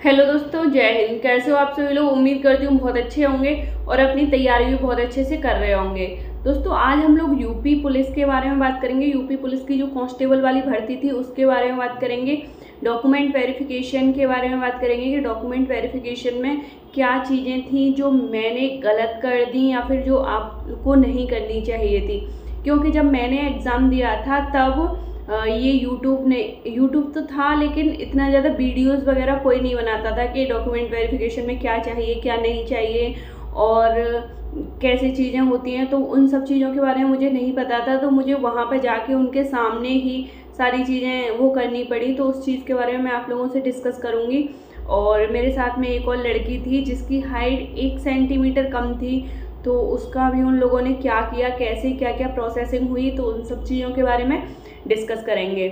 Hello दोस्तों, जय हिंद। कैसे हो आप सभी लोग? उम्मीद करती हूँ बहुत अच्छे होंगे और अपनी तैयारी भी बहुत अच्छे से कर रहे होंगे। दोस्तों, आज हम लोग यूपी पुलिस के बारे में बात करेंगे। यूपी पुलिस की जो कांस्टेबल वाली भर्ती थी उसके बारे में बात करेंगे। डॉक्यूमेंट वेरिफिकेशन के बारे में बात करेंगे कि डॉक्यूमेंट वेरिफिकेशन में क्या चीज़ें थी जो मैंने गलत कर दी या फिर जो आपको नहीं करनी चाहिए थी। क्योंकि जब मैंने एग्ज़ाम दिया था तब ये यूट्यूब तो था, लेकिन इतना ज़्यादा वीडियोस वगैरह कोई नहीं बनाता था कि डॉक्यूमेंट वेरिफिकेशन में क्या चाहिए क्या नहीं चाहिए और कैसे चीज़ें होती हैं। तो उन सब चीज़ों के बारे में मुझे नहीं पता था, तो मुझे वहाँ पर जाके उनके सामने ही सारी चीज़ें वो करनी पड़ी। तो उस चीज़ के बारे में मैं आप लोगों से डिस्कस करूँगी। और मेरे साथ में एक और लड़की थी जिसकी हाइट 1 सेंटीमीटर कम थी, तो उसका भी उन लोगों ने क्या किया, कैसे क्या क्या प्रोसेसिंग हुई, तो उन सब चीज़ों के बारे में डिस्कस करेंगे।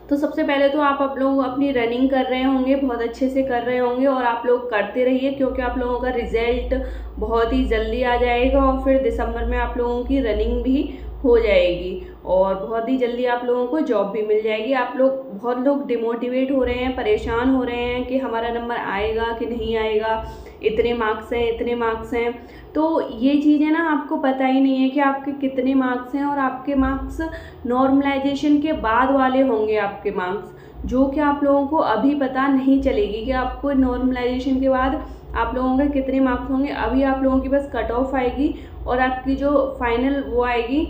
तो सबसे पहले तो आप लोग अपनी रनिंग कर रहे होंगे, बहुत अच्छे से कर रहे होंगे और आप लोग करते रहिए, क्योंकि आप लोगों का रिजल्ट बहुत ही जल्दी आ जाएगा और फिर दिसंबर में आप लोगों की रनिंग भी हो जाएगी और बहुत ही जल्दी आप लोगों को जॉब भी मिल जाएगी। बहुत लोग डिमोटिवेट हो रहे हैं, परेशान हो रहे हैं कि हमारा नंबर आएगा कि नहीं आएगा, इतने मार्क्स हैं इतने मार्क्स हैं। तो ये चीज़ें ना आपको पता ही नहीं है कि आपके कितने मार्क्स हैं, और आपके मार्क्स नॉर्मलाइजेशन के बाद वाले होंगे आपके मार्क्स, जो कि आप लोगों को अभी पता नहीं चलेगी कि आपको नॉर्मलाइजेशन के बाद आप लोगों के कितने मार्क्स होंगे। अभी आप लोगों की बस कट ऑफ आएगी और आपकी जो फाइनल वो आएगी,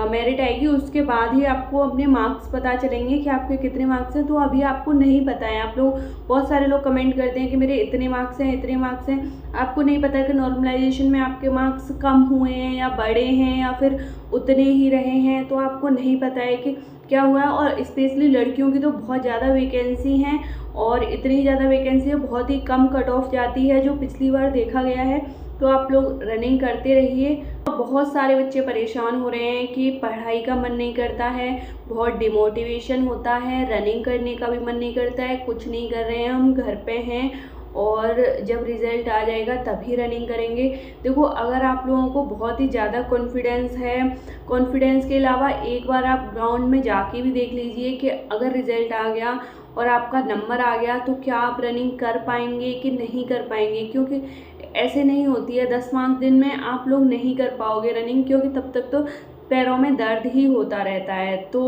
मेरिट आएगी, उसके बाद ही आपको अपने मार्क्स पता चलेंगे कि आपके कितने मार्क्स हैं। तो अभी आपको नहीं पता है। आप लोग, बहुत सारे लोग कमेंट करते हैं कि मेरे इतने मार्क्स हैं इतने मार्क्स हैं। आपको नहीं पता कि नॉर्मलाइजेशन में आपके मार्क्स कम हुए हैं या बढ़े हैं या फिर उतने ही रहे हैं। तो आपको नहीं पता है कि क्या हुआ है। और स्पेशली लड़कियों की तो बहुत ज़्यादा वैकेंसी हैं, और इतनी ज़्यादा वैकेंसी है, बहुत ही कम कट ऑफ जाती है जो पिछली बार देखा गया है। तो आप लोग रनिंग करते रहिए। बहुत सारे बच्चे परेशान हो रहे हैं कि पढ़ाई का मन नहीं करता है, बहुत डिमोटिवेशन होता है, रनिंग करने का भी मन नहीं करता है, कुछ नहीं कर रहे हैं, हम घर पे हैं और जब रिज़ल्ट आ जाएगा तभी रनिंग करेंगे। देखो, अगर आप लोगों को बहुत ही ज़्यादा कॉन्फिडेंस है, कॉन्फिडेंस के अलावा एक बार आप ग्राउंड में जाके भी देख लीजिए कि अगर रिज़ल्ट आ गया और आपका नंबर आ गया तो क्या आप रनिंग कर पाएंगे कि नहीं कर पाएंगे। क्योंकि ऐसे नहीं होती है, 10-5 दिन में आप लोग नहीं कर पाओगे रनिंग, क्योंकि तब तक तो पैरों में दर्द ही होता रहता है। तो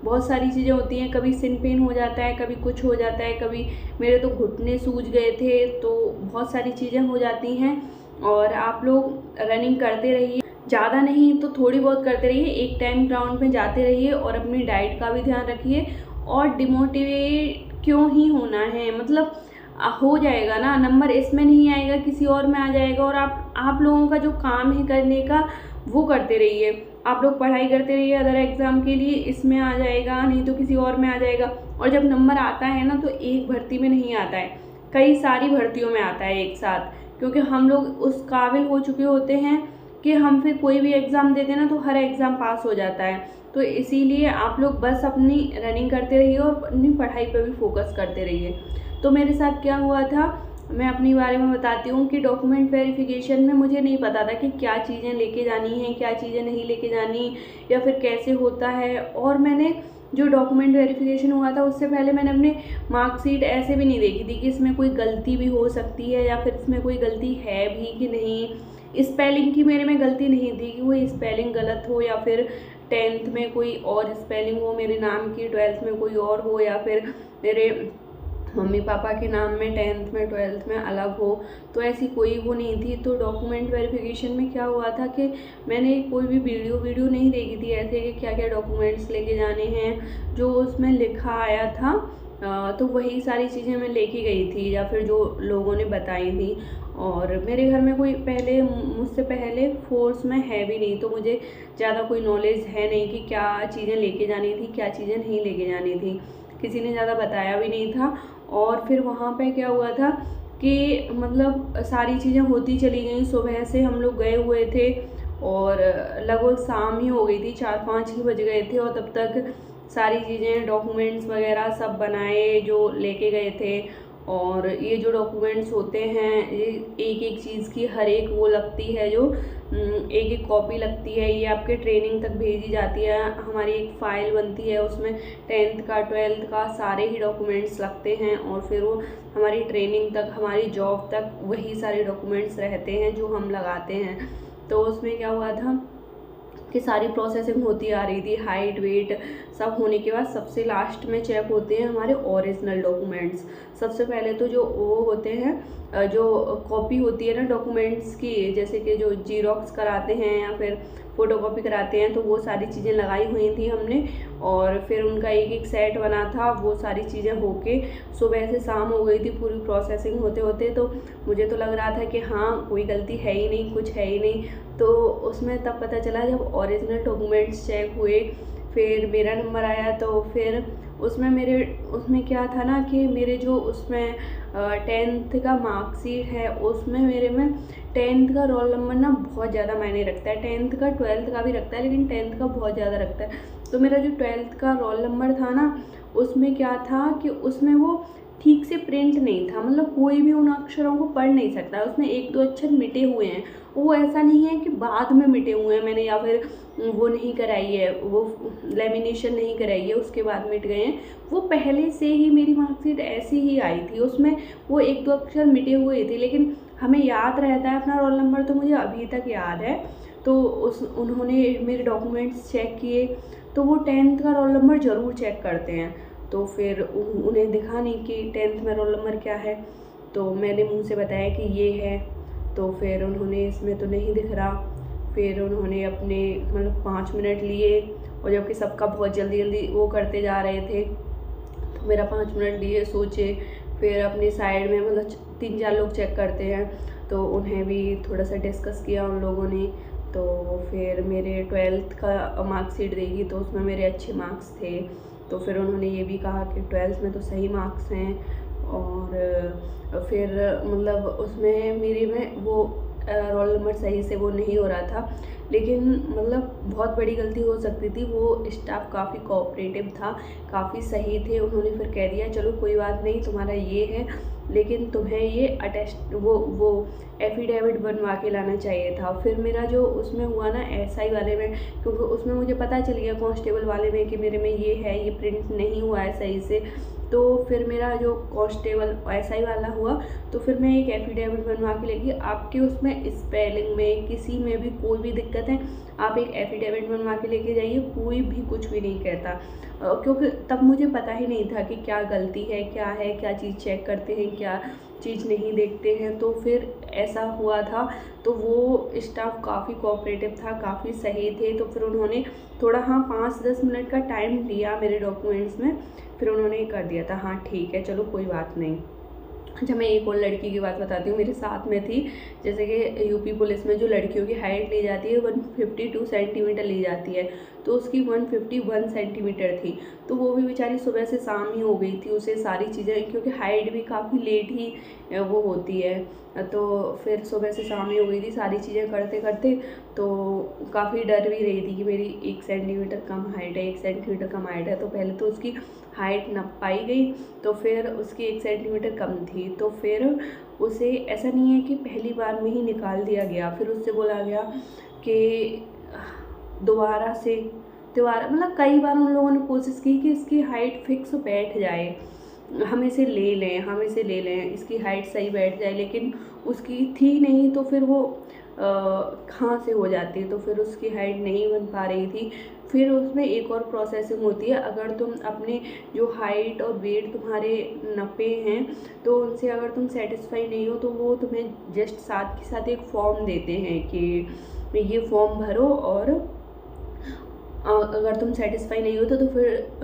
बहुत सारी चीज़ें होती हैं, कभी सिन पेन हो जाता है, कभी कुछ हो जाता है, कभी मेरे तो घुटने सूज गए थे। तो बहुत सारी चीज़ें हो जाती हैं और आप लोग रनिंग करते रहिए, ज़्यादा नहीं तो थोड़ी बहुत करते रहिए। एक टाइम ग्राउंड में जाते रहिए और अपनी डाइट का भी ध्यान रखिए। और डिमोटिवेट क्यों ही होना है, मतलब हो जाएगा ना, नंबर इसमें नहीं आएगा किसी और में आ जाएगा। और आप लोगों का जो काम है करने का वो करते रहिए। आप लोग पढ़ाई करते रहिए अदर एग्ज़ाम के लिए, इसमें आ जाएगा नहीं तो किसी और में आ जाएगा। और जब नंबर आता है ना तो एक भर्ती में नहीं आता है, कई सारी भर्तियों में आता है एक साथ। क्योंकि हम लोग उस काबिल हो चुके होते हैं कि हम फिर कोई भी एग्ज़ाम देते हैं ना तो हर एग्ज़ाम पास हो जाता है। तो इसीलिए आप लोग बस अपनी रनिंग करते रहिए और अपनी पढ़ाई पर भी फोकस करते रहिए। तो मेरे साथ क्या हुआ था, मैं अपने बारे में बताती हूँ कि डॉक्यूमेंट वेरिफिकेशन में मुझे नहीं पता था कि क्या चीज़ें लेके जानी हैं, क्या चीज़ें नहीं लेके जानी, या फिर कैसे होता है। और मैंने जो डॉक्यूमेंट वेरिफिकेशन हुआ था उससे पहले मैंने अपने मार्कशीट ऐसे भी नहीं देखी थी कि इसमें कोई गलती भी हो सकती है या फिर इसमें कोई गलती है भी कि नहीं। स्पेलिंग की मेरे में गलती नहीं थी कि कोई स्पेलिंग गलत हो, या फिर 10th में कोई और स्पेलिंग हो मेरे नाम की, 12th में कोई और हो, या फिर मेरे मम्मी पापा के नाम में 10th में 12th में अलग हो। तो ऐसी कोई वो नहीं थी। तो डॉक्यूमेंट वेरिफिकेशन में क्या हुआ था कि मैंने कोई भी वीडियो नहीं देखी थी ऐसे कि क्या क्या डॉक्यूमेंट्स लेके जाने हैं। जो उसमें लिखा आया था तो वही सारी चीज़ें मैं लेके गई थी या फिर जो लोगों ने बताई थी। और मेरे घर में कोई मुझसे पहले फोर्स में है भी नहीं, तो मुझे ज़्यादा कोई नॉलेज है नहीं कि क्या चीज़ें लेके जानी थी क्या चीज़ें नहीं लेके जानी थी। किसी ने ज़्यादा बताया भी नहीं था। और फिर वहाँ पे क्या हुआ था कि मतलब सारी चीज़ें होती चली गई। सुबह से हम लोग गए हुए थे और लगभग शाम ही हो गई थी, 4-5 ही बज गए थे। और तब तक सारी चीज़ें डॉक्यूमेंट्स वगैरह सब बनाए जो लेके गए थे। और ये जो डॉक्यूमेंट्स होते हैं ये एक एक चीज़ की हर एक वो लगती है, जो एक एक कॉपी लगती है, ये आपके ट्रेनिंग तक भेजी जाती है। हमारी एक फ़ाइल बनती है, उसमें 10th का 12th का सारे ही डॉक्यूमेंट्स लगते हैं और फिर वो हमारी ट्रेनिंग तक, हमारी जॉब तक वही सारे डॉक्यूमेंट्स रहते हैं जो हम लगाते हैं। तो उसमें क्या हुआ था कि सारी प्रोसेसिंग होती आ रही थी, हाइट वेट सब होने के बाद सबसे लास्ट में चेक होते हैं हमारे ओरिजिनल डॉक्यूमेंट्स। सबसे पहले तो जो वो होते हैं, जो कॉपी होती है ना डॉक्यूमेंट्स की, जैसे कि जो जीरोक्स कराते हैं या फिर फ़ोटोकॉपी कराते हैं, तो वो सारी चीज़ें लगाई हुई थी हमने। और फिर उनका एक एक सेट बना था, वो सारी चीज़ें होके सुबह से शाम हो गई थी पूरी प्रोसेसिंग होते होते। तो मुझे तो लग रहा था कि हाँ कोई गलती है ही नहीं, कुछ है ही नहीं। तो उसमें तब पता चला जब ओरिजिनल डॉक्यूमेंट्स चेक हुए, फिर मेरा नंबर आया। तो फिर उसमें क्या था ना कि मेरे जो उसमें 10th का मार्कशीट है, उसमें मेरे में 10th का रोल नंबर ना बहुत ज़्यादा मायने रखता है। 10th का 12th का भी रखता है, लेकिन 10th का बहुत ज़्यादा रखता है। तो मेरा जो 12th का रोल नंबर था ना, उसमें क्या था कि उसमें वो ठीक से प्रिंट नहीं था, मतलब कोई भी उन अक्षरों को पढ़ नहीं सकता। उसमें एक दो अक्षर मिटे हुए हैं, वो ऐसा नहीं है कि बाद में मिटे हुए हैं मैंने, या फिर वो नहीं कराई है, वो लेमिनेशन नहीं कराई है उसके बाद मिट गए हैं। वो पहले से ही मेरी मार्कशीट ऐसी ही आई थी, उसमें वो एक दो अक्षर मिटे हुए थे, लेकिन हमें याद रहता है अपना रोल नंबर, तो मुझे अभी तक याद है। तो उन्होंने मेरे डॉक्यूमेंट्स चेक किए, तो वो 10th का रोल नंबर ज़रूर चेक करते हैं। तो फिर उन्हें दिखा नहीं कि 10th में रोल नंबर क्या है, तो मैंने मुंह से बताया कि ये है। तो फिर उन्होंने इसमें तो नहीं दिख रहा। फिर उन्होंने अपने मतलब 5 मिनट लिए, और जबकि सबका बहुत जल्दी जल्दी वो करते जा रहे थे, तो मेरा 5 मिनट लिए, सोचे। फिर अपनी साइड में मतलब 3-4 लोग चेक करते हैं, तो उन्हें भी थोड़ा सा डिस्कस किया उन लोगों ने। तो फिर मेरे 12th का मार्कशीट देखी, तो उसमें मेरे अच्छे मार्क्स थे। तो फिर उन्होंने ये भी कहा कि 12th में तो सही मार्क्स हैं। और फिर मतलब उसमें मेरे में वो रोल नंबर सही से वो नहीं हो रहा था, लेकिन मतलब बहुत बड़ी गलती हो सकती थी। वो स्टाफ काफ़ी कोऑपरेटिव था, काफ़ी सही थे। उन्होंने फिर कह दिया चलो कोई बात नहीं, तुम्हारा ये है, लेकिन तुम्हें ये अटेस्ट वो एफिडेविट बनवा के लाना चाहिए था। फिर मेरा जो उसमें हुआ ना एसआई वाले में, क्योंकि उसमें मुझे पता चल गया कांस्टेबल वाले में कि मेरे में ये है, ये प्रिंट नहीं हुआ है सही से। तो फिर मेरा जो कांस्टेबल एसआई वाला हुआ, तो फिर मैं एक एफिडेविट बनवा के लेगी। आपके उसमें स्पेलिंग में किसी में भी कोई भी दिक्कत है, आप एक एफिडेविट बनवा के लेके जाइए, कोई भी कुछ भी नहीं कहता। क्योंकि तब मुझे पता ही नहीं था कि क्या गलती है, क्या चीज़ चेक करते हैं, क्या चीज़ नहीं देखते हैं। तो फिर ऐसा हुआ था। तो वो स्टाफ काफ़ी कोऑपरेटिव था, काफ़ी सही थे। तो फिर उन्होंने थोड़ा 5-10 मिनट का टाइम लिया मेरे डॉक्यूमेंट्स में, फिर उन्होंने कर दिया था। हाँ ठीक है, चलो कोई बात नहीं। अच्छा, मैं एक और लड़की की बात बताती हूँ, मेरे साथ में थी। जैसे कि यूपी पुलिस में जो लड़कियों की हाइट ली जाती है 152 सेंटीमीटर ली जाती है, तो उसकी 151 सेंटीमीटर थी। तो वो भी बेचारी सुबह से शाम ही हो गई थी उसे सारी चीज़ें, क्योंकि हाइट भी काफ़ी लेट ही वो होती है। तो फिर सुबह से शाम ही हो गई थी सारी चीज़ें करते करते। तो काफ़ी डर भी रही थी कि मेरी 1 सेंटीमीटर कम हाइट है, 1 सेंटीमीटर कम हाइट है। तो पहले तो उसकी हाइट नप पाई गई, तो फिर उसकी 1 सेंटीमीटर कम थी। तो फिर उसे ऐसा नहीं है कि पहली बार में ही निकाल दिया गया, फिर उससे बोला गया कि दोबारा मतलब कई बार उन लोगों ने कोशिश की कि इसकी हाइट फिक्स बैठ जाए, हम इसे ले लें, इसकी हाइट सही बैठ जाए, लेकिन उसकी थी नहीं। तो फिर वो कहाँ से हो जाती, तो फिर उसकी हाइट नहीं बन पा रही थी। फिर उसमें एक और प्रोसेसिंग होती है, अगर तुम अपने जो हाइट और वेट तुम्हारे नपे हैं, तो उनसे अगर तुम सेटिस्फाई नहीं हो, तो वो तुम्हें जस्ट साथ के साथ एक फॉर्म देते हैं कि ये फॉर्म भरो, और अगर तुम सेटिस्फाई नहीं हो तो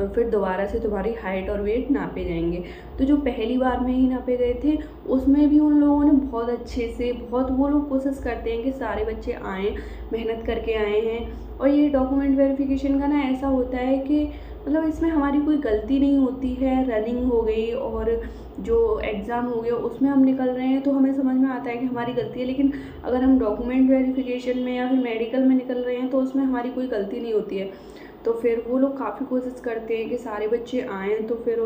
फिर दोबारा से तुम्हारी हाइट और वेट नापे जाएंगे। तो जो पहली बार में ही नापे गए थे, उसमें भी उन लोगों ने बहुत अच्छे से, बहुत वो लोग कोशिश करते हैं कि सारे बच्चे आएँ, मेहनत करके आए हैं। और ये डॉक्यूमेंट वेरिफिकेशन का ना ऐसा होता है कि मतलब इसमें हमारी कोई गलती नहीं होती है। रनिंग हो गई और जो एग्ज़ाम हो गया उसमें हम निकल रहे हैं, तो हमें समझ में आता है कि हमारी गलती है। लेकिन अगर हम डॉक्यूमेंट वेरिफिकेशन में या फिर मेडिकल में निकल रहे हैं, तो उसमें हमारी कोई गलती नहीं होती है। तो फिर वो लोग काफ़ी कोशिश करते हैं कि सारे बच्चे आएँ, तो फिर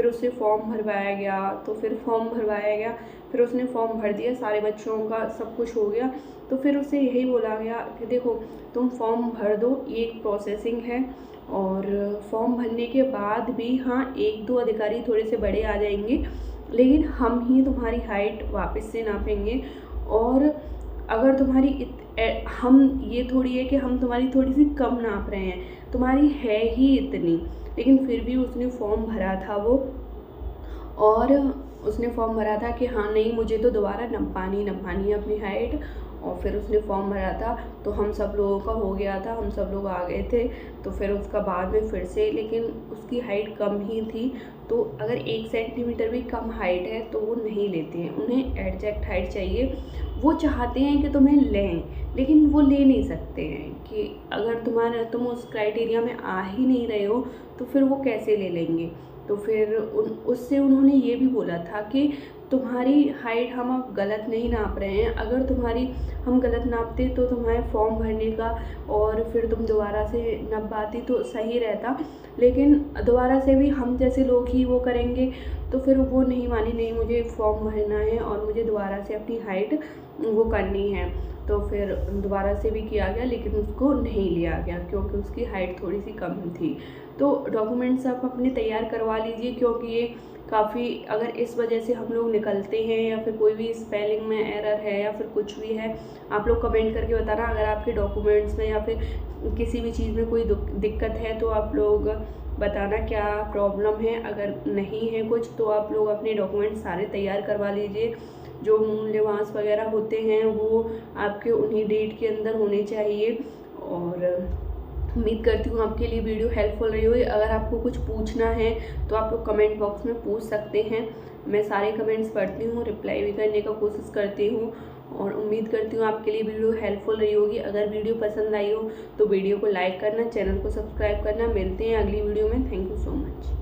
उससे फॉर्म भरवाया गया, फिर उसने फॉर्म भर दिया, सारे बच्चों का सब कुछ हो गया। तो फिर उससे यही बोला गया कि देखो तुम फॉर्म भर दो, ये एक प्रोसेसिंग है, और फॉर्म भरने के बाद भी हाँ 1-2 अधिकारी थोड़े से बड़े आ जाएंगे, लेकिन हम ही तुम्हारी हाइट वापस से नापेंगे। और अगर तुम्हारी हम ये थोड़ी है कि हम तुम्हारी थोड़ी सी कम नाप रहे हैं, तुम्हारी है ही इतनी, लेकिन फिर भी उसने फॉर्म भरा था वो, और उसने फॉर्म भरा था कि हाँ नहीं मुझे तो दोबारा नपानी है अपनी हाइट। और फिर उसने फॉर्म भरा था, तो हम सब लोगों का हो गया था, हम सब लोग आ गए थे। तो फिर उसका बाद में फिर से, लेकिन उसकी हाइट कम ही थी, तो अगर 1 सेंटीमीटर भी कम हाइट है तो वो नहीं लेते हैं, उन्हें एग्जैक्ट हाइट चाहिए। वो चाहते हैं कि तुम्हें लें, लेकिन वो ले नहीं सकते हैं कि अगर तुम उस क्राइटेरिया में आ ही नहीं रहे हो तो फिर वो कैसे ले लेंगे। तो फिर उससे उन्होंने ये भी बोला था कि तुम्हारी हाइट हम अब गलत नहीं नाप रहे हैं, अगर तुम्हारी हम गलत नापते तो तुम्हारे फॉर्म भरने का और फिर तुम दोबारा से नप पाती तो सही रहता, लेकिन दोबारा से भी हम जैसे लोग ही वो करेंगे। तो फिर वो नहीं मानी, नहीं मुझे फॉर्म भरना है और मुझे दोबारा से अपनी हाइट वो करनी है। तो फिर दोबारा से भी किया गया, लेकिन उसको नहीं लिया गया क्योंकि उसकी हाइट थोड़ी सी कम थी। तो डॉक्यूमेंट्स आप अपने तैयार करवा लीजिए, क्योंकि ये काफ़ी, अगर इस वजह से हम लोग निकलते हैं या फिर कोई भी स्पेलिंग में एरर है या फिर कुछ भी है, आप लोग कमेंट करके बताना। अगर आपके डॉक्यूमेंट्स में या फिर किसी भी चीज़ में कोई दिक्कत है तो आप लोग बताना क्या प्रॉब्लम है। अगर नहीं है कुछ तो आप लोग अपने डॉक्यूमेंट सारे तैयार करवा लीजिए। जो मूल्यवांश वगैरह होते हैं वो आपके उन्हीं डेट के अंदर होने चाहिए। और उम्मीद करती हूँ आपके लिए वीडियो हेल्पफुल रही होगी। अगर आपको कुछ पूछना है तो आप लोग कमेंट बॉक्स में पूछ सकते हैं, मैं सारे कमेंट्स पढ़ती हूँ, रिप्लाई भी करने का कोशिश करती हूँ। और उम्मीद करती हूँ आपके लिए वीडियो हेल्पफुल रही होगी। अगर वीडियो पसंद आई हो तो वीडियो को लाइक करना, चैनल को सब्सक्राइब करना। मिलते हैं अगली वीडियो में। Thank you so much.